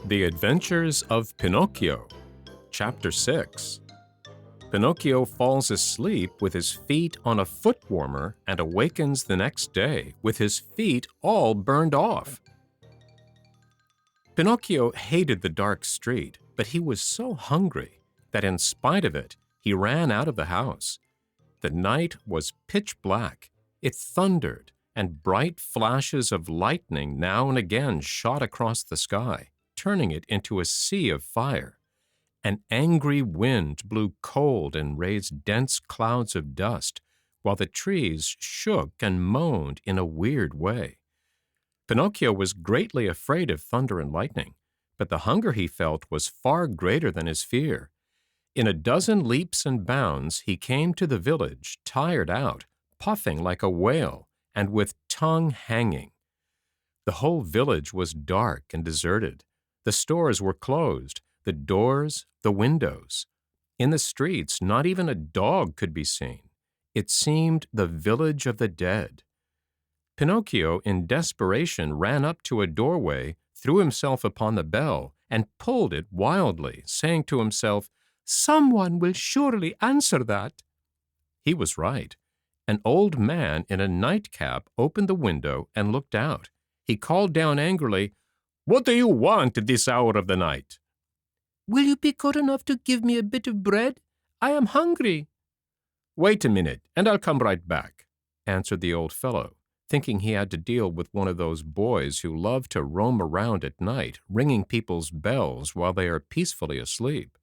The Adventures of Pinocchio, Chapter 6. Pinocchio falls asleep with his feet on a foot warmer and awakens the next day with his feet all burned off. Pinocchio hated the dark street, but he was so hungry that in spite of it, he ran out of the house. The night was pitch black. It thundered, and bright flashes of lightning now and again shot across the sky, turning it into a sea of fire. An angry wind blew cold and raised dense clouds of dust, while the trees shook and moaned in a weird way. Pinocchio was greatly afraid of thunder and lightning, but the hunger he felt was far greater than his fear. In a dozen leaps and bounds, he came to the village, tired out, puffing like a whale, and with tongue hanging. The whole village was dark and deserted. The stores were closed, the doors, the windows. In the streets, not even a dog could be seen. It seemed the village of the dead. Pinocchio, in desperation, ran up to a doorway, threw himself upon the bell, and pulled it wildly, saying to himself, "Someone will surely answer that." He was right. An old man in a nightcap opened the window and looked out. He called down angrily, "What do you want at this hour of the night?" "Will you be good enough to give me a bit of bread? I am hungry." "Wait a minute, and I'll come right back," answered the old fellow, thinking he had to deal with one of those boys who love to roam around at night, ringing people's bells while they are peacefully asleep.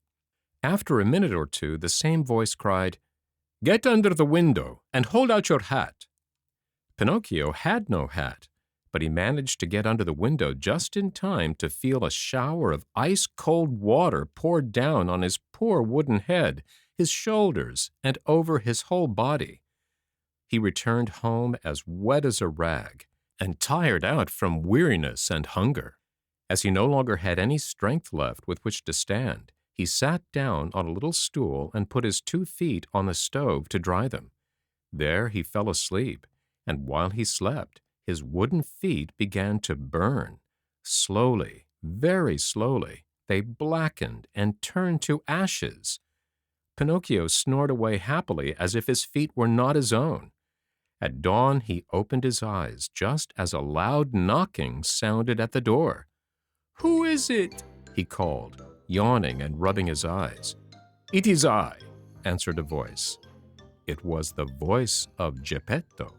After a minute or two, the same voice cried, "Get under the window and hold out your hat." Pinocchio had no hat, but he managed to get under the window just in time to feel a shower of ice-cold water poured down on his poor wooden head, his shoulders, and over his whole body. He returned home as wet as a rag and tired out from weariness and hunger. As he no longer had any strength left with which to stand, he sat down on a little stool and put his 2 feet on the stove to dry them. There he fell asleep, and while he slept, his wooden feet began to burn. Slowly, very slowly, they blackened and turned to ashes. Pinocchio snored away happily as if his feet were not his own. At dawn he opened his eyes just as a loud knocking sounded at the door. "Who is it?" he called, yawning and rubbing his eyes. "It is I," answered a voice. It was the voice of Geppetto.